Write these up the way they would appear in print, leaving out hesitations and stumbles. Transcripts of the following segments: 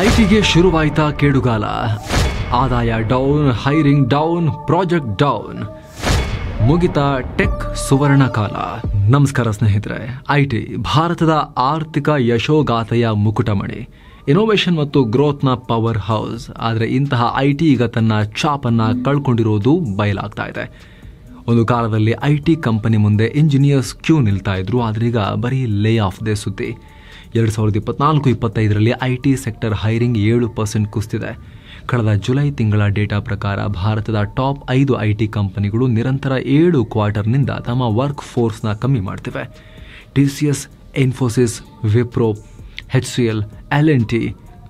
ಐಟಿಗೆ ಶುರುವಾಯ್ತಾ ಕೇಡುಗಾಲ. ಆದಾಯ down, hiring down, project down. ಮುಗಿತಾ tech ಸುವರ್ಣ ಕಾಲ. ನಮಸ್ಕಾರ ಸ್ನೇಹಿತರೆ. ಐಟಿ ಭಾರತದ ಆರ್ಥಿಕ ಯಶೋಗಾಥೆಯ ಮುಕುಟಮಣಿ, ಇನೋವೇಷನ್ ಮತ್ತು ಗ್ರೋತ್ನ ಪವರ್ ಹೌಸ್. ಆದರೆ ಇಂತಹ ಐಟಿ ಈಗ ತನ್ನ ಛಾಪನ್ನ ಕಳ್ಕೊಂಡಿರೋದು ಬಯಲಾಗ್ತಾ ಇದೆ. ಒಂದು ಕಾಲದಲ್ಲಿ ಐಟಿ ಕಂಪನಿ ಮುಂದೆ ಇಂಜಿನಿಯರ್ಸ್ ಕ್ಯೂ ನಿಲ್ತಾ ಇದ್ರು, ಆದ್ರೆ ಈಗ ಬರೀ ಲೇ ಆಫ್ ದೇ ಸುದ್ದಿ. 2024-25ರಲ್ಲಿ ಐಟಿ ಸೆಕ್ಟರ್ ಹೈರಿಂಗ್ 7% ಕುಸಿದಿದೆ. ಕಳೆದ ಜುಲೈ ತಿಂಗಳ ಡೇಟಾ ಪ್ರಕಾರ ಭಾರತದ ಟಾಪ್ 5 ಐಟಿ ಕಂಪನಿಗಳು ನಿರಂತರ 7 ಕ್ವಾರ್ಟರ್ನಿಂದ ತಮ್ಮ ವರ್ಕ್ ಫೋರ್ಸ್ನ ಕಮ್ಮಿ ಮಾಡ್ತಿವೆ. TCS, Infosys, Wipro, HCL, L&T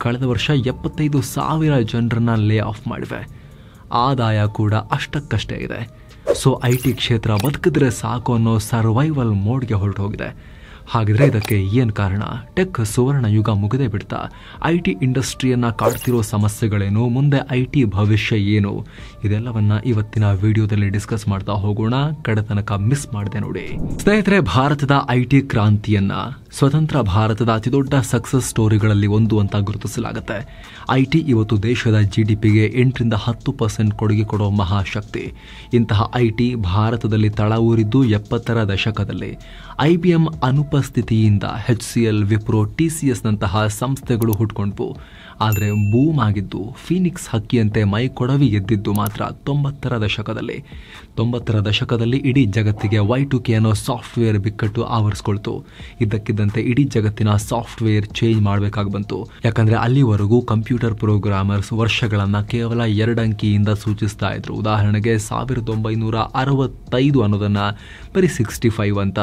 ಕಳೆದ ವರ್ಷ 75,000 ಜನರನ್ನ ಲೇ ಆಫ್ ಮಾಡಿವೆ. ಆದಾಯ ಕೂಡ ಅಷ್ಟಕ್ಕಷ್ಟೇ ಇದೆ. ಸೊ ಐಟಿ ಕ್ಷೇತ್ರ ಬದುಕಿದ್ರೆ ಸಾಕು ಅನ್ನೋ ಸರ್ವೈವಲ್ ಮೋಡ್ಗೆ ಹೊರಟೋಗಿದೆ. ಹಾಗಿದ್ರೆ ಇದಕ್ಕೆ ಏನು ಕಾರಣ? ಟೆಕ್ ಸುವರ್ಣ ಯುಗ ಮುಗಿದೇ ಬಿಡ್ತಾ ಐಟಿ ಇಂಡಸ್ಟ್ರಿಯನ್ನ ಕಾಡ್ತಿರೋ ಸಮಸ್ಯೆಗಳೇನು, ಮುಂದೆ ಐಟಿ ಭವಿಷ್ಯ ಏನು, ಇದೆಲ್ಲವನ್ನ ಇವತ್ತಿನ ವಿಡಿಯೋದಲ್ಲಿ ಡಿಸ್ಕಸ್ ಮಾಡ್ತಾ ಹೋಗೋಣ. ಕಡೆ ತನಕ ಮಿಸ್ ಮಾಡದೆ ನೋಡಿ ಸ್ನೇಹಿತರೆ. ಭಾರತದ ಐಟಿ ಕ್ರಾಂತಿಯನ್ನ ಸ್ವತಂತ್ರ ಭಾರತದ ಅತಿದೊಡ್ಡ ಸಕ್ಸಸ್ ಸ್ಟೋರಿಗಳಲ್ಲಿ ಒಂದು ಅಂತ ಗುರುತಿಸಲಾಗುತ್ತೆ. ಐಟಿ ಇವತ್ತು ದೇಶದ GDPಗೆ 8-10% ಕೊಡುಗೆ ಕೊಡೋ ಮಹಾಶಕ್ತಿ. ಇಂತಹ ಐಟಿ ಭಾರತದಲ್ಲಿ ತಳ ಊರಿದ್ದು 70ರ ದಶಕದಲ್ಲಿ. IBM ಅನುಪಸ್ಥಿತಿಯಿಂದ HCL, ವಿಪ್ರೋ, TCS ನಂತಹ ಸಂಸ್ಥೆಗಳು ಹುಟ್ಕೊಂಡ್ವು. ಆದರೆ ಬೂಮ್ ಆಗಿದ್ದು, ಫೀನಿಕ್ಸ್ ಹಕ್ಕಿಯಂತೆ ಮೈ ಕೊಡವಿ ಎದ್ದಿದ್ದು ಮಾತ್ರ 90ರ ದಶಕದಲ್ಲಿ. 90ರ ದಶಕದಲ್ಲಿ ಇಡೀ ಜಗತ್ತಿಗೆ Y2K ಅನ್ನೋ ಸಾಫ್ಟ್ವೇರ್ ಬಿಕ್ಕಟ್ಟು ಆವರಿಸ್ಕೊಳ್ತು. ಇದ್ದಕ್ಕಿದ್ದಂತೆ ಇಡೀ ಜಗತ್ತಿನ ಸಾಫ್ಟ್ವೇರ್ ಚೇಂಜ್ ಮಾಡಬೇಕಾಗಿ ಬಂತು. ಯಾಕಂದ್ರೆ ಅಲ್ಲಿವರೆಗೂ ಕಂಪ್ಯೂಟರ್ ಪ್ರೋಗ್ರಾಮರ್ಸ್ ವರ್ಷಗಳನ್ನ ಕೇವಲ 2 ಅಂಕಿಯಿಂದ ಸೂಚಿಸ್ತಾ ಇದ್ರು. ಉದಾಹರಣೆಗೆ 1965 ಅನ್ನೋದನ್ನ ಬರೀ 65 ಅಂತ,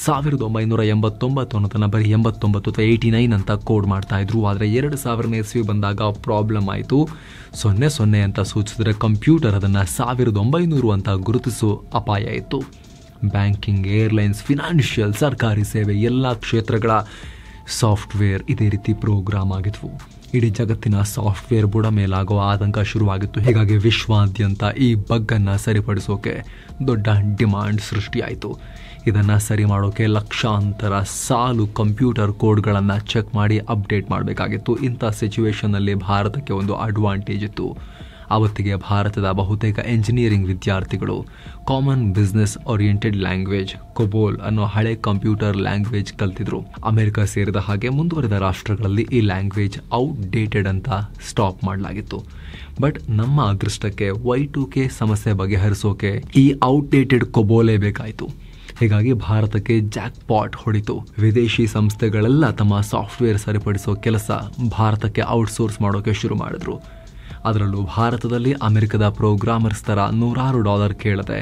1989 ಅನ್ನೋದನ್ನ ಬರೀ 89 ಅಥವಾ 89 ಅಂತ ಕೋಡ್ ಮಾಡ್ತಾ ಇದ್ರು. ಆದರೆ 2000ನೇ ಇಸ್ವಿ ಬಂದಾಗ ಪ್ರಾಬ್ಲಮ್ ಆಯಿತು. 00 ಅಂತ ಸೂಚಿಸಿದ್ರೆ ಕಂಪ್ಯೂಟರ್ ಅದನ್ನು 1900 ಅಂತ ಗುರುತಿಸೋ ಅಪಾಯ ಇತ್ತು. ಬ್ಯಾಂಕಿಂಗ್, ಏರ್ಲೈನ್ಸ್, ಫಿನಾನ್ಷಿಯಲ್, ಸರ್ಕಾರಿ ಸೇವೆ ಎಲ್ಲ ಕ್ಷೇತ್ರಗಳ ಸಾಫ್ಟ್ವೇರ್ ಇದೇ ರೀತಿ ಪ್ರೋಗ್ರಾಮ್ ಆಗಿದ್ವು. ಇಡೀ ಜಗತ್ತಿನ ಸಾಫ್ಟ್ವೇರ್ ಬುಡ ಮೇಲಾಗೋ ಆತಂಕ ಶುರುವಾಗಿತ್ತು. ಹೀಗಾಗಿ ವಿಶ್ವಾದ್ಯಂತ ಈ ಬಗ್ಗನ್ನು ಸರಿಪಡಿಸೋಕೆ ದೊಡ್ಡ ಡಿಮಾಂಡ್ ಸೃಷ್ಟಿಯಾಯಿತು. ಇದನ್ನು ಸರಿ ಮಾಡೋಕೆ ಲಕ್ಷಾಂತರ ಸಾಲು ಕಂಪ್ಯೂಟರ್ ಕೋಡ್ಗಳನ್ನು ಚೆಕ್ ಮಾಡಿ ಅಪ್ಡೇಟ್ ಮಾಡಬೇಕಾಗಿತ್ತು. ಇಂಥ ಸಿಚುವೇಷನ್ನಲ್ಲಿ ಭಾರತಕ್ಕೆ ಒಂದು ಅಡ್ವಾಂಟೇಜ್ ಇತ್ತು. ಆವತ್ತಿಗೆ ಭಾರತದ ಬಹುತೇಕ ಎಂಜಿನಿಯರಿಂಗ್ ವಿದ್ಯಾರ್ಥಿಗಳು ಕಾಮನ್ ಬಿಸ್ನೆಸ್ ಓರಿಯೆಂಟೆಡ್ ಲ್ಯಾಂಗ್ವೇಜ್ ಕೊಬೋಲ್ ಅನ್ನೋ ಹಳೆ ಕಂಪ್ಯೂಟರ್ ಲ್ಯಾಂಗ್ವೇಜ್ ಕಲ್ತಿದ್ರು. ಅಮೆರಿಕ ಸೇರಿದ ಹಾಗೆ ಮುಂದುವರೆದ ರಾಷ್ಟ್ರಗಳಲ್ಲಿ ಈ ಲ್ಯಾಂಗ್ವೇಜ್ ಔಟ್ಡೇಟೆಡ್ ಅಂತ ಸ್ಟಾಪ್ ಮಾಡಲಾಗಿತ್ತು. ಬಟ್ ನಮ್ಮ ಅದೃಷ್ಟಕ್ಕೆ Y2K ಸಮಸ್ಯೆ ಬಗೆಹರಿಸೋಕೆ ಈ ಔಟ್ಡೇಟೆಡ್ ಕೊಬೋಲೇ ಬೇಕಾಯಿತು. ಹೀಗಾಗಿ ಭಾರತಕ್ಕೆ ಜಾಕ್ ಪಾಟ್ ಹೊಡಿತು. ವಿದೇಶಿ ಸಂಸ್ಥೆಗಳೆಲ್ಲ ತಮ್ಮ ಸಾಫ್ಟ್ವೇರ್ ಸರಿಪಡಿಸೋ ಕೆಲಸ ಭಾರತಕ್ಕೆ ಔಟ್ಸೋರ್ಸ್ ಮಾಡೋಕೆ ಶುರು ಮಾಡಿದ್ರು. ಅದರಲ್ಲೂ ಭಾರತದಲ್ಲಿ ಅಮೆರಿಕದ ಪ್ರೋಗ್ರಾಮರ್ಸ್ ತರ $100 ಕೇಳದೆ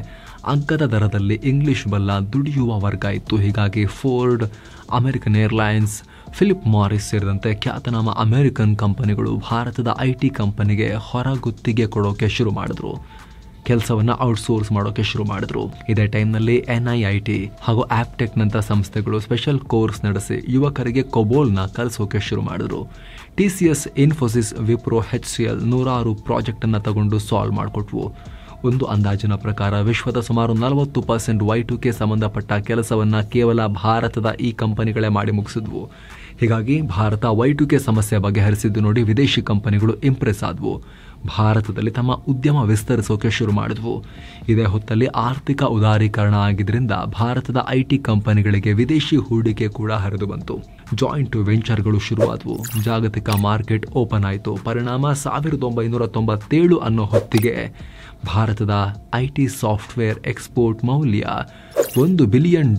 ಅಗ್ಗದ ದರದಲ್ಲಿ ಇಂಗ್ಲಿಷ್ ಬಲ್ಲ ದುಡಿಯುವ ವರ್ಗ ಇತ್ತು. ಹೀಗಾಗಿ ಫೋರ್ಡ್, ಅಮೆರಿಕನ್ ಏರ್ಲೈನ್ಸ್, ಫಿಲಿಪ್ ಮಾರಿಸ್ ಸೇರಿದಂತೆ ಖ್ಯಾತನಾಮ ಅಮೆರಿಕನ್ ಕಂಪನಿಗಳು ಭಾರತದ ಐಟಿ ಕಂಪನಿಗೆ ಹೊರಗುತ್ತಿಗೆ ಕೊಡೋಕೆ ಶುರು ಮಾಡಿದ್ರು. ಕೆಲಸವನ್ನ ಔಟ್ಸೋರ್ಸ್ ಮಾಡೋಕೆ ಶುರು ಮಾಡಿದ್ರು. ಇದೇ ಟೈಮ್ನಲ್ಲಿ NIIT ಹಾಗೂ ಆಪ್ಟೆಕ್ನಂಥ ಸಂಸ್ಥೆಗಳು ಸ್ಪೆಷಲ್ ಕೋರ್ಸ್ ನಡೆಸಿ ಯುವಕರಿಗೆ ಕೊಬೋಲ್ನ ಕಲಿಸೋಕೆ ಶುರು ಮಾಡಿದ್ರು. TCS, Infosys, Wipro, HCL 100 project ಅನ್ನ ತಗೊಂಡು ಸಾಲ್ವ್ ಮಾಡಿಕೊಟ್ವು. ಒಂದು ಅಂದಾಜಿನ ಪ್ರಕಾರ ವಿಶ್ವದ ಸುಮಾರು 40% Y2K ಸಂಬಂಧಪಟ್ಟ ಕೆಲಸವನ್ನ ಕೇವಲ ಭಾರತದ ಈ ಕಂಪನಿಗಳೇ ಮಾಡಿ ಮುಗಿಸಿದ್ವು. ಹೀಗಾಗಿ ಭಾರತ Y2K ಸಮಸ್ಯೆ ಬಗೆಹರಿಸಿದ್ದು ನೋಡಿ ವಿದೇಶಿ ಕಂಪನಿಗಳು ಇಂಪ್ರೆಸ್ ಆದವು. ಭಾರತದಲ್ಲಿ ತಮ್ಮ ಉದ್ಯಮ ವಿಸ್ತರಿಸೋಕೆ ಶುರು ಮಾಡಿದ್ವು. ಇದೇ ಹೊತ್ತಲ್ಲಿ ಆರ್ಥಿಕ ಉದಾರೀಕರಣ ಆಗಿದ್ರಿಂದ ಭಾರತದ ಐಟಿ ಕಂಪನಿಗಳಿಗೆ ವಿದೇಶಿ ಹೂಡಿಕೆ ಕೂಡ ಹರಿದು ಬಂತು. ಜಾಯಿಂಟ್ ವೆಂಚರ್ಗಳು ಶುರುವಾದವು. ಜಾಗತಿಕ ಮಾರ್ಕೆಟ್ ಓಪನ್ ಆಯಿತು. ಪರಿಣಾಮ 1997 ಅನ್ನೋ ಹೊತ್ತಿಗೆ ಭಾರತದ ಐಟಿ ಸಾಫ್ಟ್ವೇರ್ ಎಕ್ಸ್ಪೋರ್ಟ್ ಮೌಲ್ಯ $1 ಬಿಲಿಯನ್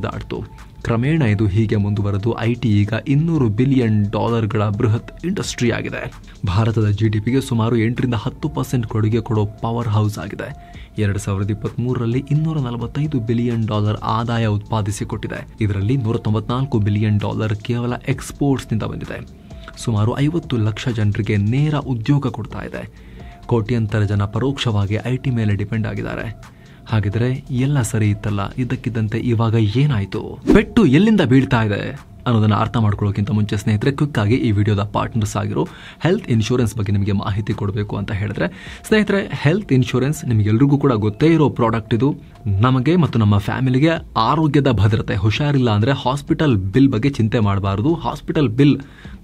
ದಾಟ್ತು. ಕ್ರಮೇಣ ಇದು ಹೀಗೆ ಮುಂದುವರೆದು ಐಟಿ ಈಗ $200 ಬಿಲಿಯನ್ ಬೃಹತ್ ಇಂಡಸ್ಟ್ರಿ ಆಗಿದೆ. ಭಾರತದ GDPಗೆ ಸುಮಾರು 8-10% ಕೊಡುಗೆ ಕೊಡೋ ಪವರ್ ಹೌಸ್ ಆಗಿದೆ. 2023ರಲ್ಲಿ $245 ಬಿಲಿಯನ್ ಆದಾಯ ಉತ್ಪಾದಿಸಿಕೊಟ್ಟಿದೆ. ಇದರಲ್ಲಿ $194 ಬಿಲಿಯನ್ ಕೇವಲ ಎಕ್ಸ್ಪೋರ್ಟ್ಸ್ನಿಂದ ಬಂದಿದೆ. ಸುಮಾರು 50 ಲಕ್ಷ ಜನರಿಗೆ ನೇರ ಉದ್ಯೋಗ ಕೊಡ್ತಾ ಇದೆ. ಕೋಟ್ಯಂತರ ಜನ ಪರೋಕ್ಷವಾಗಿ ಐಟಿ ಮೇಲೆ ಡಿಪೆಂಡ್ ಆಗಿದ್ದಾರೆ. ಹಾಗಿದ್ರೆ ಎಲ್ಲ ಸರಿ ಇತ್ತಲ್ಲ, ಇದ್ದಕ್ಕಿದ್ದಂತೆ ಇವಾಗ ಏನಾಯ್ತು? ಪೆಟ್ಟು ಎಲ್ಲಿಂದ ಬೀಳ್ತಾ ಇದೆ? ಅನ್ನೋದನ್ನ ಅರ್ಥ ಮಾಡ್ಕೊಳ್ಳೋಕ್ಕಿಂತ ಮುಂಚೆ ಸ್ನೇಹಿತರೆ ಕ್ವಿಕ್ ಆಗಿ ಈ ವಿಡಿಯೋದ ಪಾರ್ಟ್ನರ್ಸ್ ಆಗಿರೋ ಹೆಲ್ತ್ ಇನ್ಶೂರೆನ್ಸ್ ಬಗ್ಗೆ ನಿಮಗೆ ಮಾಹಿತಿ ಕೊಡಬೇಕು ಅಂತ ಹೇಳಿದ್ರೆ ಸ್ನೇಹಿತರೆ, ಹೆಲ್ತ್ ಇನ್ಶೂರೆನ್ಸ್ ನಿಮಗೆಲ್ರಿಗೂ ಕೂಡ ಗೊತ್ತೇ ಇರೋ ಪ್ರಾಡಕ್ಟ್ ಇದು. ನಮಗೆ ಮತ್ತು ನಮ್ಮ ಫ್ಯಾಮಿಲಿಗೆ ಆರೋಗ್ಯದ ಭದ್ರತೆ. ಹುಷಾರಿಲ್ಲ ಅಂದ್ರೆ ಹಾಸ್ಪಿಟಲ್ ಬಿಲ್ ಬಗ್ಗೆ ಚಿಂತೆ ಮಾಡಬಾರದು. ಹಾಸ್ಪಿಟಲ್ ಬಿಲ್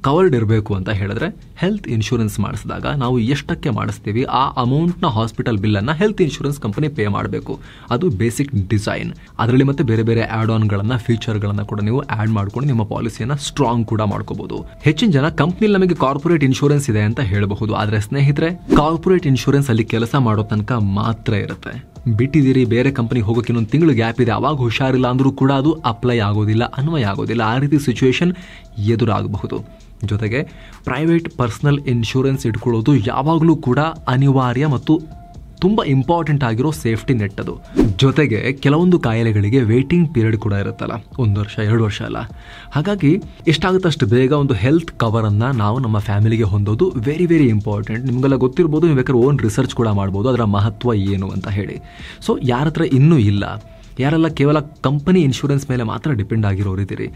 ಕವರ್ಡ್ ಇರಬೇಕು ಅಂತ ಹೇಳಿದ್ರೆ ಹೆಲ್ತ್ ಇನ್ಶೂರೆನ್ಸ್ ಮಾಡಿಸಿದಾಗ ನಾವು ಎಷ್ಟಕ್ಕೆ ಮಾಡಿಸ್ತೀವಿ ಆ ಅಮೌಂಟ್ನ ಹಾಸ್ಪಿಟಲ್ ಬಿಲ್ ಅನ್ನ ಹೆಲ್ತ್ ಇನ್ಶೂರೆನ್ಸ್ ಕಂಪನಿ ಪೇ ಮಾಡಬೇಕು. ಅದು ಬೇಸಿಕ್ ಡಿಸೈನ್. ಅದರಲ್ಲಿ ಮತ್ತೆ ಬೇರೆ ಬೇರೆ ಆಡ್ ಆನ್ ಗಳನ್ನ, ಫೀಚರ್ ಗಳನ್ನ ಕೂಡ ನೀವು ಆಡ್ ಮಾಡ್ಕೊಂಡು ನಿಮ್ಮ ಪಾಲಿಸಿಯನ್ನ ಸ್ಟ್ರಾಂಗ್ ಕೂಡ ಮಾಡ್ಕೋಬಹುದು. ಹೆಚ್ಚಿನ ಜನ ಕಂಪ್ನಿ ನಮಗೆ ಕಾರ್ಪೊರೇಟ್ ಇನ್ಶೂರೆನ್ಸ್ ಇದೆ ಅಂತ ಹೇಳಬಹುದು. ಆದ್ರೆ ಸ್ನೇಹಿತರೆ, ಕಾರ್ಪೊರೇಟ್ ಇನ್ಶೂರೆನ್ಸ್ ಅಲ್ಲಿ ಕೆಲಸ ಮಾಡೋ ತನಕ ಮಾತ್ರ ಇರುತ್ತೆ. ಬಿಟ್ಟಿದ್ದೀರಿ, ಬೇರೆ ಕಂಪನಿ ಹೋಗೋಕೆ ಇನ್ನೊಂದು ತಿಂಗಳು ಗ್ಯಾಪ್ ಇದೆ, ಅವಾಗ ಹುಷಾರಿಲ್ಲ ಅಂದ್ರೂ ಕೂಡ ಅದು ಅಪ್ಲೈ ಆಗೋದಿಲ್ಲ, ಅನ್ವಯ ಆಗೋದಿಲ್ಲ. ಆ ರೀತಿ ಸಿಚುವೇಶನ್ ಎದುರಾಗಬಹುದು. ಜೊತೆಗೆ ಪ್ರೈವೇಟ್ ಪರ್ಸನಲ್ ಇನ್ಶೂರೆನ್ಸ್ ಇಟ್ಕೊಳ್ಳೋದು ಯಾವಾಗಲೂ ಕೂಡ ಅನಿವಾರ್ಯ ಮತ್ತು ತುಂಬಾ ಇಂಪಾರ್ಟೆಂಟ್ ಆಗಿರೋ ಸೇಫ್ಟಿ ನೆಟ್ ಅದು. ಜೊತೆಗೆ ಕೆಲವೊಂದು ಕಾಯಿಲೆಗಳಿಗೆ ವೇಟಿಂಗ್ ಪೀರಿಯಡ್ ಕೂಡ ಇರುತ್ತಲ್ಲ, 1 ವರ್ಷ 2 ವರ್ಷ ಅಲ್ಲ. ಹಾಗಾಗಿ ಎಷ್ಟಾಗುತ್ತೆ ಅಷ್ಟು ಬೇಗ ಒಂದು ಹೆಲ್ತ್ ಕವರ್ ಅನ್ನ ನಾವು ನಮ್ಮ ಫ್ಯಾಮಿಲಿಗೆ ಹೊಂದೋದು ವೆರಿ ವೆರಿ ಇಂಪಾರ್ಟೆಂಟ್. ನಿಮ್ಗೆಲ್ಲ ಗೊತ್ತಿರ್ಬೋದು, ನೀವು ಬೇಕಾದ್ರೆ ಓನ್ ರಿಸರ್ಚ್ ಕೂಡ ಮಾಡ್ಬೋದು ಅದರ ಮಹತ್ವ ಏನು ಅಂತ ಹೇಳಿ. ಸೊ ಯಾರ ಹತ್ರ ಇನ್ನೂ ಇಲ್ಲ, ಯಾರೆಲ್ಲ ಕೇವಲ ಕಂಪನಿ ಇನ್ಶೂರೆನ್ಸ್ ಮೇಲೆ ಮಾತ್ರ ಡಿಪೆಂಡ್ ಆಗಿರೋರಿದ್ದೀರಿ,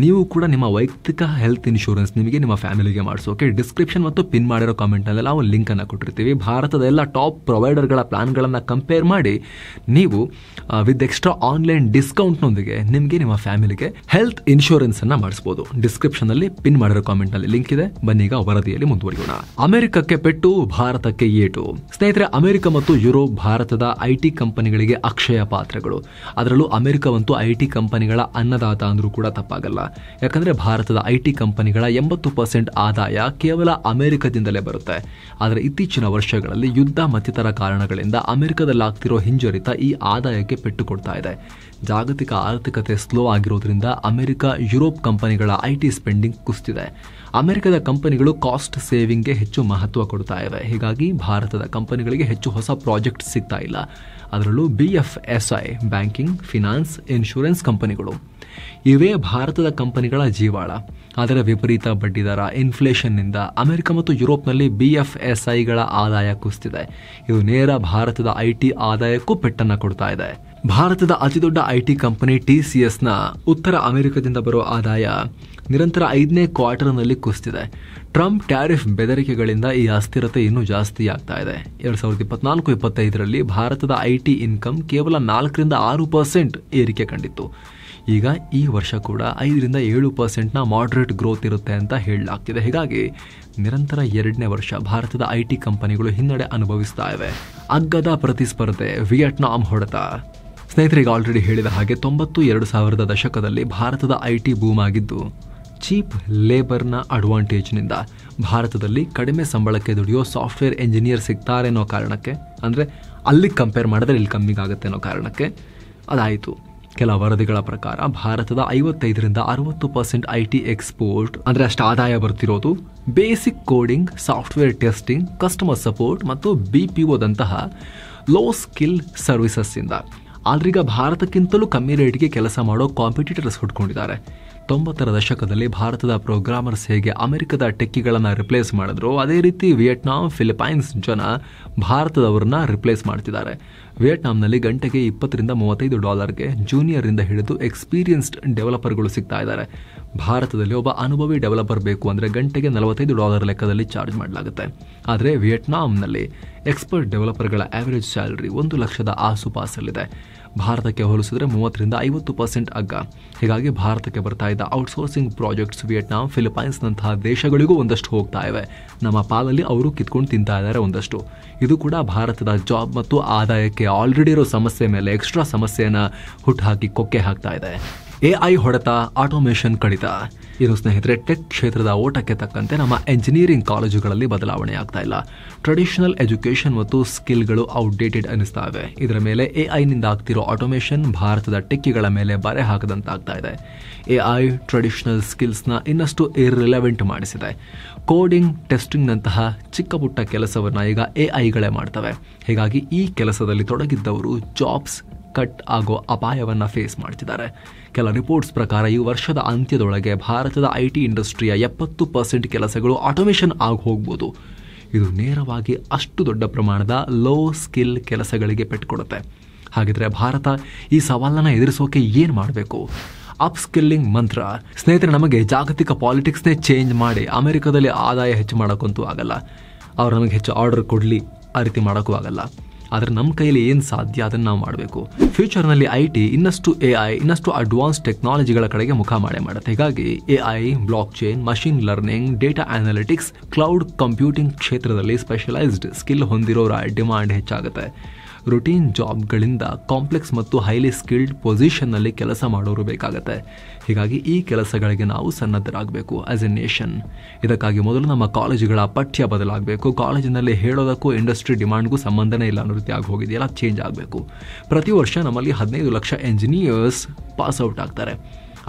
ನೀವು ಕೂಡ ನಿಮ್ಮ ವೈಯಕ್ತಿಕ ಹೆಲ್ತ್ ಇನ್ಶೂರೆನ್ಸ್ ನಿಮಗೆ ನಿಮ್ಮ ಫ್ಯಾಮಿಲಿಗೆ ಮಾಡಿಸೋಕೆ ಡಿಸ್ಕ್ರಿಪ್ಷನ್ ಮತ್ತು ಪಿನ್ ಮಾಡಿರೋ ಕಾಮೆಂಟ್ನಲ್ಲಿ ನಾವು ಲಿಂಕ್ ಅನ್ನು ಕೊಟ್ಟಿರ್ತೀವಿ. ಭಾರತದ ಎಲ್ಲ ಟಾಪ್ ಪ್ರೊವೈಡರ್ಗಳ ಪ್ಲಾನ್ಗಳನ್ನು ಕಂಪೇರ್ ಮಾಡಿ ನೀವು ವಿತ್ ಎಕ್ಸ್ಟ್ರಾ ಆನ್ಲೈನ್ ಡಿಸ್ಕೌಂಟ್ನೊಂದಿಗೆ ನಿಮಗೆ ನಿಮ್ಮ ಫ್ಯಾಮಿಲಿಗೆ ಹೆಲ್ತ್ ಇನ್ಶೂರೆನ್ಸ್ ಅನ್ನ ಮಾಡಿಸಬಹುದು. ಡಿಸ್ಕ್ರಿಪ್ಷನ್ ಅಲ್ಲಿ ಪಿನ್ ಮಾಡಿರೋ ಕಾಮೆಂಟ್ನಲ್ಲಿ ಲಿಂಕ್ ಇದೆ. ಬನ್ನಿ ಈಗ ವರದಿಯಲ್ಲಿ ಮುಂದುವರಿಯೋಣ. ಅಮೆರಿಕಕ್ಕೆ ಪೆಟ್ಟು, ಭಾರತಕ್ಕೆ ಏಟು. ಸ್ನೇಹಿತರೆ, ಅಮೆರಿಕ ಮತ್ತು ಯುರೋಪ್ ಭಾರತದ ಐಟಿ ಕಂಪನಿಗಳಿಗೆ ಅಕ್ಷಯ ಪಾತ್ರಗಳು. ಅದರಲ್ಲೂ ಅಮೆರಿಕವಂತೂ ಐಟಿ ಕಂಪನಿಗಳ ಅನ್ನದಾತ ಅಂದ್ರೂ ಕೂಡ ತಪ್ಪಾಗಲ್ಲ. ಯಾಕಂದ್ರೆ ಭಾರತದ ಐಟಿ ಕಂಪನಿಗಳ 80% ಆದಾಯ ಕೇವಲ ಅಮೆರಿಕದಿಂದಲೇ ಬರುತ್ತೆ. ಆದರೆ ಇತ್ತೀಚಿನ ವರ್ಷಗಳಲ್ಲಿ ಯುದ್ಧ ಮತ್ತಿತರ ಕಾರಣಗಳಿಂದ ಅಮೆರಿಕದಲ್ಲಾಗ್ತಿರೋ ಹಿಂಜರಿತ ಈ ಆದಾಯಕ್ಕೆ ಪೆಟ್ಟು ಕೊಡ್ತಾ ಇದೆ. ಜಾಗತಿಕ ಆರ್ಥಿಕತೆ ಸ್ಲೋ ಆಗಿರೋದ್ರಿಂದ ಅಮೆರಿಕ, ಯುರೋಪ್ ಕಂಪನಿಗಳ ಐಟಿ ಸ್ಪೆಂಡಿಂಗ್ ಕುಸಿದಿದೆ. ಅಮೆರಿಕದ ಕಂಪನಿಗಳು ಕಾಸ್ಟ್ ಸೇವಿಂಗ್ಗೆ ಹೆಚ್ಚು ಮಹತ್ವ ಕೊಡ್ತಾ ಇವೆ. ಹೀಗಾಗಿ ಭಾರತದ ಕಂಪನಿಗಳಿಗೆ ಹೆಚ್ಚು ಹೊಸ ಪ್ರಾಜೆಕ್ಟ್ ಸಿಗ್ತಾ ಇಲ್ಲ. ಅದರಲ್ಲೂ BFSI, ಬ್ಯಾಂಕಿಂಗ್, ಫಿನಾನ್ಸ್, ಇನ್ಶೂರೆನ್ಸ್ ಕಂಪನಿಗಳು ಇವೇ ಭಾರತದ ಕಂಪನಿಗಳ ಜೀವಾಳ. ಅದರ ವಿಪರೀತ ಬಡ್ಡಿದರ, ಇನ್ಫ್ಲೇಷನ್ನಿಂದ ಅಮೆರಿಕ ಮತ್ತು ಯುರೋಪ್ನಲ್ಲಿ BFSIಗಳ ಆದಾಯ ಕುಸಿದಿದೆ. ಇದು ನೇರ ಭಾರತದ ಐಟಿ ಆದಾಯಕ್ಕೂ ಪೆಟ್ಟನ್ನು ಕೊಡ್ತಾ ಇದೆ. ಭಾರತದ ಅತಿದೊಡ್ಡ ಐಟಿ ಕಂಪನಿ TCSನ ಉತ್ತರ ಅಮೆರಿಕದಿಂದ ಬರೋ ಆದಾಯ ನಿರಂತರ 5ನೇ ಕ್ವಾರ್ಟರ್ನಲ್ಲಿ ಕುಸಿದಿದೆ. ಟ್ರಂಪ್ ಟ್ಯಾರಿಫ್ ಬೆದರಿಕೆಗಳಿಂದ ಈ ಅಸ್ಥಿರತೆ ಇನ್ನೂ ಜಾಸ್ತಿ ಆಗ್ತಾ ಇದೆ. 2024-25ರಲ್ಲಿ ಭಾರತದ ಐಟಿ ಇನ್ಕಮ್ ಕೇವಲ 4-6% ಏರಿಕೆ ಕಂಡಿತ್ತು. ಈಗ ಈ ವರ್ಷ ಕೂಡ 5-7% ಮಾಡರೇಟ್ ಗ್ರೋತ್ ಇರುತ್ತೆ ಅಂತ ಹೇಳಲಾಗ್ತಿದೆ. ಹೀಗಾಗಿ ನಿರಂತರ 2ನೇ ವರ್ಷ ಭಾರತದ ಐಟಿ ಕಂಪನಿಗಳು ಹಿನ್ನಡೆ ಅನುಭವಿಸ್ತಾ ಇವೆ. ಅಗ್ಗದ ಪ್ರತಿಸ್ಪರ್ಧೆ, ವಿಯೆಟ್ನಾಂ ಹೊಡೆತ. ಸ್ನೇಹಿತರೆ, ಈಗ ಆಲ್ರೆಡಿ ಹೇಳಿದ ಹಾಗೆ 90-2000 ದಶಕದಲ್ಲಿ ಭಾರತದ ಐಟಿ ಬೂಮ್ ಆಗಿದ್ದು ಚೀಪ್ ಲೇಬರ್ನ ಅಡ್ವಾಂಟೇಜ್ನಿಂದ. ಭಾರತದಲ್ಲಿ ಕಡಿಮೆ ಸಂಬಳಕ್ಕೆ ದುಡಿಯೋ ಸಾಫ್ಟ್ವೇರ್ ಎಂಜಿನಿಯರ್ ಸಿಗ್ತಾರೆ ಅನ್ನೋ ಕಾರಣಕ್ಕೆ, ಅಂದರೆ ಅಲ್ಲಿ ಕಂಪೇರ್ ಮಾಡಿದ್ರೆ ಇಲ್ಲಿ ಕಮ್ಮಿಗಾಗುತ್ತೆ ಅನ್ನೋ ಕಾರಣಕ್ಕೆ ಅದಾಯಿತು. ಕೆಲ ವರದಿಗಳ ಪ್ರಕಾರ ಭಾರತದ 55-60% ಐಟಿ ಎಕ್ಸ್ಪೋರ್ಟ್, ಅಂದರೆ ಅಷ್ಟು ಆದಾಯ ಬರ್ತಿರೋದು basic coding, software testing, customer support ಮತ್ತು BPOದಂತಹ ಲೋ ಸ್ಕಿಲ್ ಸರ್ವಿಸಸ್ ಇಂದ. ಆದ್ರೀಗ ಭಾರತಕ್ಕಿಂತಲೂ ಕಮ್ಮಿ ರೇಟ್ಗೆ ಕೆಲಸ ಮಾಡೋ ಕಾಂಪಿಟೇಟರ್ಸ್ ಹುಟ್ಕೊಂಡಿದ್ದಾರೆ. 90ರ ದಶಕದಲ್ಲಿ ಭಾರತದ ಪ್ರೋಗ್ರಾಮರ್ಸ್ ಹೇಗೆ ಅಮೆರಿಕದ ಟೆಕ್ಕಿಗಳನ್ನು ರಿಪ್ಲೇಸ್ ಮಾಡಿದ್ರು, ಅದೇ ರೀತಿ ವಿಯೆಟ್ನಾಂ, ಫಿಲಿಪೈನ್ಸ್ ಜನ ಭಾರತದವರನ್ನ ರಿಪ್ಲೇಸ್ ಮಾಡ್ತಿದ್ದಾರೆ. ವಿಯೆಟ್ನಾಂನಲ್ಲಿ ಗಂಟೆಗೆ $20-35 ಜೂನಿಯರ್ ಇಂದ ಹಿಡಿದು ಎಕ್ಸ್ಪೀರಿಯನ್ಸ್ಡ್ ಡೆವಲಪರ್ಗಳು ಸಿಗ್ತಾ ಇದ್ದಾರೆ. ಭಾರತದಲ್ಲಿ ಒಬ್ಬ ಅನುಭವಿ ಡೆವಲಪರ್ ಬೇಕು ಅಂದರೆ ಗಂಟೆಗೆ $45 ಲೆಕ್ಕದಲ್ಲಿ ಚಾರ್ಜ್ ಮಾಡಲಾಗುತ್ತೆ. ಆದರೆ ವಿಯೆಟ್ನಾಂನಲ್ಲಿ ಎಕ್ಸ್ಪರ್ಟ್ ಡೆವಲಪರ್ಗಳ ಆವರೇಜ್ ಸ್ಯಾಲರಿ 1 ಲಕ್ಷದ ಆಸುಪಾಸಲ್ಲಿದೆ. ಭಾರತಕ್ಕೆ ಹೋಲಿಸಿದ್ರೆ 30-50% ಅಗ್ಗ. ಹೀಗಾಗಿ ಭಾರತಕ್ಕೆ ಬರ್ತಾ ಇದ್ದ ಔಟ್ಸೋರ್ಸಿಂಗ್ ಪ್ರಾಜೆಕ್ಟ್ಸ್ ವಿಯೆಟ್ನಾಂ, ಫಿಲಿಪೈನ್ಸ್ನಂತಹ ದೇಶಗಳಿಗೂ ಒಂದಷ್ಟು ಹೋಗ್ತಾ ಇವೆ. ನಮ್ಮ ಪಾಲಲ್ಲಿ ಅವರು ಕಿತ್ಕೊಂಡು ತಿಂತಾ ಇದ್ದಾರೆ ಒಂದಷ್ಟು. ಇದು ಕೂಡ ಭಾರತದ ಜಾಬ್ ಮತ್ತು ಆದಾಯಕ್ಕೆ ಆಲ್ರೆಡಿ ಇರೋ ಸಮಸ್ಯೆ ಮೇಲೆ ಎಕ್ಸ್ಟ್ರಾ ಸಮಸ್ಯೆಯನ್ನು ಹುಟ್ಟುಹಾಕಿ ಕೊಕ್ಕೆ ಹಾಕ್ತಾ ಇದೆ. AI ಹೊಡೆತ, ಆಟೋಮೇಷನ್ ಕಡಿತ. ಇದು ಸ್ನೇಹಿತರೆ ಟೆಕ್ ಕ್ಷೇತ್ರದ ಓಟಕ್ಕೆ ತಕ್ಕಂತೆ ನಮ್ಮ ಎಂಜಿನಿಯರಿಂಗ್ ಕಾಲೇಜುಗಳಲ್ಲಿ ಬದಲಾವಣೆ ಆಗ್ತಾ ಇಲ್ಲ. ಟ್ರೆಡಿಷನಲ್ ಎಜುಕೇಷನ್ ಮತ್ತು ಸ್ಕಿಲ್ಗಳು ಔಟ್ಡೇಟೆಡ್ ಅನಿಸ್ತಾ ಇವೆ. ಇದರ ಮೇಲೆ AI ನಿಂದ ಆಗ್ತಿರೋ ಆಟೋಮೇಷನ್ ಭಾರತದ ಟೆಕ್ಕಿಗಳ ಮೇಲೆ ಬರೆ ಹಾಕದಂತಾಗ್ತಾ ಇದೆ. AI ಟ್ರೆಡಿಷನಲ್ ಸ್ಕಿಲ್ಸ್ನ ಇನ್ನಷ್ಟು ಇರ್ರಿಲೆವೆಂಟ್ ಮಾಡಿಸಿದೆ. ಕೋಡಿಂಗ್, ಟೆಸ್ಟಿಂಗ್ನಂತಹ ಚಿಕ್ಕ ಪುಟ್ಟ ಕೆಲಸವನ್ನ ಈಗ AIಗಳೇ ಮಾಡ್ತವೆ. ಹೀಗಾಗಿ ಈ ಕೆಲಸದಲ್ಲಿ ತೊಡಗಿದ್ದವರು ಜಾಬ್ಸ್ ಕಟ್ ಆಗೋ ಅಪಾಯವನ್ನ ಫೇಸ್ ಮಾಡ್ತಿದ್ದಾರೆ. ಕೆಲ ರಿಪೋರ್ಟ್ಸ್ ಪ್ರಕಾರ ಈ ವರ್ಷದ ಅಂತ್ಯದೊಳಗೆ ಭಾರತದ ಐಟಿ ಇಂಡಸ್ಟ್ರಿಯ 70% ಕೆಲಸಗಳು ಆಟೋಮೇಷನ್ ಆಗಿ ಹೋಗ್ಬೋದು. ಇದು ನೇರವಾಗಿ ಅಷ್ಟು ದೊಡ್ಡ ಪ್ರಮಾಣದ ಲೋ ಸ್ಕಿಲ್ ಕೆಲಸಗಳಿಗೆ ಪೆಟ್ಕೊಡುತ್ತೆ. ಹಾಗಿದ್ರೆ ಭಾರತ ಈ ಸವಾಲನ್ನು ಎದುರಿಸೋಕೆ ಏನು ಮಾಡಬೇಕು? ಅಪ್ ಸ್ಕಿಲ್ಲಿಂಗ್ ಮಂತ್ರ. ಸ್ನೇಹಿತರೆ, ನಮಗೆ ಜಾಗತಿಕ ಪಾಲಿಟಿಕ್ಸ್ನೇ ಚೇಂಜ್ ಮಾಡಿ ಅಮೆರಿಕದಲ್ಲಿ ಆದಾಯ ಹೆಚ್ಚು ಮಾಡೋಕ್ಕಂತೂ ಆಗಲ್ಲ. ಅವ್ರು ನಮಗೆ ಹೆಚ್ಚು ಆರ್ಡರ್ ಕೊಡಲಿ, ಆ ರೀತಿ ಮಾಡೋಕ್ಕೂ ಆಗಲ್ಲ. ಆದರೆ ನಮ್ಮ ಕೈಯಲ್ಲಿ ಏನು ಸಾಧ್ಯ ಅದನ್ನು ನಾವು ಮಾಡಬೇಕು. ಫ್ಯೂಚರ್ನಲ್ಲಿ IT ಇನ್ನಷ್ಟು AI ಇನ್ನಷ್ಟು ಅಡ್ವಾನ್ಸ್ ಟೆಕ್ನಾಲಜಿಗಳ ಕಡೆಗೆ ಮುಖ ಮಾಡುತ್ತೆ. ಹೀಗಾಗಿ AI, block chain, machine learning, data analytics, cloud computing ಕ್ಷೇತ್ರದಲ್ಲಿ ಸ್ಪೆಷಲೈಸ್ಡ್ ಸ್ಕಿಲ್ ಹೊಂದಿರೋರ ಡಿಮಾಂಡ್ ಹೆಚ್ಚಾಗುತ್ತೆ. ರುಟೀನ್ ಜಾಬ್ಗಳಿಂದ ಕಾಂಪ್ಲೆಕ್ಸ್ ಮತ್ತು ಹೈಲಿ ಸ್ಕಿಲ್ಡ್ ಪೊಸಿಷನ್ನಲ್ಲಿ ಕೆಲಸ ಮಾಡೋರು ಬೇಕಾಗುತ್ತೆ. ಹೀಗಾಗಿ ಈ ಕೆಲಸಗಳಿಗೆ ನಾವು ಸನ್ನದ್ಧರಾಗಬೇಕು ಆಸ್ ಎ ನೇಷನ್. ಇದಕ್ಕಾಗಿ ಮೊದಲು ನಮ್ಮ ಕಾಲೇಜುಗಳ ಪಠ್ಯ ಬದಲಾಗಬೇಕು. ಕಾಲೇಜಿನಲ್ಲಿ ಹೇಳೋದಕ್ಕೂ ಇಂಡಸ್ಟ್ರಿ ಡಿಮಾಂಡ್ಗೂ ಸಂಬಂಧನೇ ಇಲ್ಲ ಅನ್ನೋ ರೀತಿ ಆಗಿ ಹೋಗಿದೆಯಲ್ಲ, ಚೇಂಜ್ ಆಗಬೇಕು. ಪ್ರತಿ ವರ್ಷ ನಮ್ಮಲ್ಲಿ 15 ಲಕ್ಷ ಎಂಜಿನಿಯರ್ಸ್ ಪಾಸ್ಔಟ್ ಆಗ್ತಾರೆ.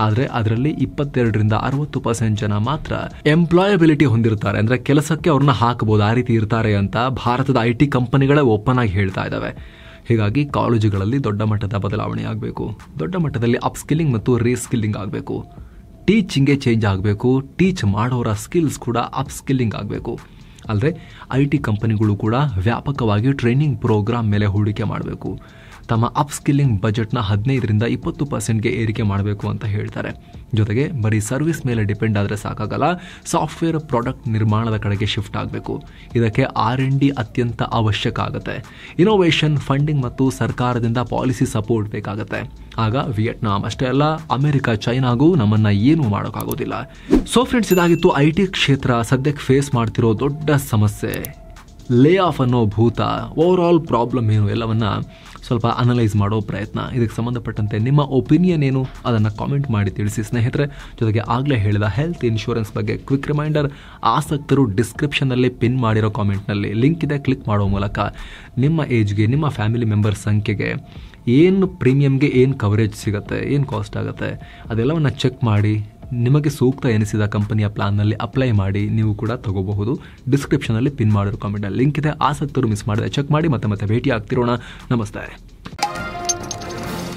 ಆದರೆ ಅದರಲ್ಲಿ 22ರಿಂದ 60% ಜನ ಮಾತ್ರ ಎಂಪ್ಲಾಯಬಿಲಿಟಿ ಹೊಂದಿರ್ತಾರೆ. ಅಂದರೆ ಕೆಲಸಕ್ಕೆ ಅವ್ರನ್ನ ಹಾಕಬಹುದು, ಆ ರೀತಿ ಇರ್ತಾರೆ ಅಂತ ಭಾರತದ IT ಕಂಪನಿಗಳೇ ಓಪನ್ ಆಗಿ ಹೇಳ್ತಾ ಇದ್ದಾವೆ. ಹೀಗಾಗಿ ಕಾಲೇಜುಗಳಲ್ಲಿ ದೊಡ್ಡ ಮಟ್ಟದ ಬದಲಾವಣೆ ಆಗಬೇಕು. ದೊಡ್ಡ ಮಟ್ಟದಲ್ಲಿ ಅಪ್ಸ್ಕಿಲ್ಲಿಂಗ್ ಮತ್ತು ರೀಸ್ಕಿಲ್ಲಿಂಗ್ ಆಗಬೇಕು. ಟೀಚಿಂಗೇ ಚೇಂಜ್ ಆಗಬೇಕು. ಟೀಚ್ ಮಾಡೋರ ಸ್ಕಿಲ್ಸ್ ಕೂಡ ಅಪ್ಸ್ಕಿಲ್ಲಿಂಗ್ ಆಗಬೇಕು. ಅಲ್ಲದೆ IT ಕಂಪನಿಗಳು ಕೂಡ ವ್ಯಾಪಕವಾಗಿ ಟ್ರೈನಿಂಗ್ ಪ್ರೋಗ್ರಾಮ್ ಮೇಲೆ ಹೂಡಿಕೆ ಮಾಡಬೇಕು. ತಮ್ಮ ಅಪ್ಸ್ಕಿಲ್ಲಿಂಗ್ ಬಜೆಟ್ನ 15ರಿಂದ 20%ಗೆ ಏರಿಕೆ ಮಾಡಬೇಕು ಅಂತ ಹೇಳ್ತಾರೆ. ಜೊತೆಗೆ ಬರೀ ಸರ್ವಿಸ್ ಮೇಲೆ ಡಿಪೆಂಡ್ ಆದರೆ ಸಾಕಾಗಲ್ಲ, ಸಾಫ್ಟ್ವೇರ್ ಪ್ರಾಡಕ್ಟ್ ನಿರ್ಮಾಣದ ಕಡೆಗೆ ಶಿಫ್ಟ್ ಆಗಬೇಕು. ಇದಕ್ಕೆ R&D ಅತ್ಯಂತ ಅವಶ್ಯಕ ಆಗುತ್ತೆ. ಇನೋವೇಷನ್, ಫಂಡಿಂಗ್ ಮತ್ತು ಸರ್ಕಾರದಿಂದ ಪಾಲಿಸಿ ಸಪೋರ್ಟ್ ಬೇಕಾಗುತ್ತೆ. ಆಗ ವಿಯೆಟ್ನಾಂ ಅಷ್ಟೇ ಅಲ್ಲ, ಅಮೆರಿಕ, ಚೈನಾಗೂ ನಮ್ಮನ್ನ ಏನೂ ಮಾಡೋಕ್ಕಾಗೋದಿಲ್ಲ. ಸೊ ಫ್ರೆಂಡ್ಸ್, ಇದಾಗಿತ್ತು IT ಕ್ಷೇತ್ರ ಸದ್ಯಕ್ಕೆ ಫೇಸ್ ಮಾಡ್ತಿರೋ ದೊಡ್ಡ ಸಮಸ್ಯೆ, ಲೇ ಆಫ್ ಅನ್ನೋ ಭೂತ. ಓವರ್ ಆಲ್ ಪ್ರಾಬ್ಲಮ್ ಏನು ಎಲ್ಲವನ್ನ ಸ್ವಲ್ಪ ಅನಲೈಸ್ ಮಾಡೋ ಪ್ರಯತ್ನ. ಇದಕ್ಕೆ ಸಂಬಂಧಪಟ್ಟಂತೆ ನಿಮ್ಮ ಒಪಿನಿಯನ್ ಏನು ಅದನ್ನು ಕಾಮೆಂಟ್ ಮಾಡಿ ತಿಳಿಸಿ ಸ್ನೇಹಿತರೆ. ಜೊತೆಗೆ ಆಗಲೇ ಹೇಳಿದ ಹೆಲ್ತ್ ಇನ್ಶೂರೆನ್ಸ್ ಬಗ್ಗೆ ಕ್ವಿಕ್ ರಿಮೈಂಡರ್, ಆಸಕ್ತರು ಡಿಸ್ಕ್ರಿಪ್ಷನ್ನಲ್ಲಿ ಪಿನ್ ಮಾಡಿರೋ ಕಾಮೆಂಟ್ನಲ್ಲಿ ಲಿಂಕ್ ಇದೆ, ಕ್ಲಿಕ್ ಮಾಡೋ ಮೂಲಕ ನಿಮ್ಮ ಏಜ್ಗೆ, ನಿಮ್ಮ ಫ್ಯಾಮಿಲಿ ಮೆಂಬರ್ ಸಂಖ್ಯೆಗೆ ಏನು ಪ್ರೀಮಿಯಮ್ಗೆ ಏನು ಕವರೇಜ್ ಸಿಗುತ್ತೆ, ಏನು ಕಾಸ್ಟ್ ಆಗುತ್ತೆ ಅದೆಲ್ಲವನ್ನು ಚೆಕ್ ಮಾಡಿ ನಿಮಗೆ ಸೂಕ್ತ ಎನಿಸಿದ ಕಂಪನಿಯ ಪ್ಲಾನ್ನಲ್ಲಿ ಅಪ್ಲೈ ಮಾಡಿ ನೀವು ಕೂಡ ತಗೋಬಹುದು. ಡಿಸ್ಕ್ರಿಪ್ಷನಲ್ಲಿ ಪಿನ್ ಮಾಡಿರೋ ಕಾಮೆಂಟಲ್ಲಿ ಲಿಂಕ್ ಇದೆ. ಆಸಕ್ತರು ಮಿಸ್ ಮಾಡಿದೆ ಚೆಕ್ ಮಾಡಿ. ಮತ್ತೆ ಭೇಟಿ ಆಗ್ತಿರೋಣ. ನಮಸ್ತೆ.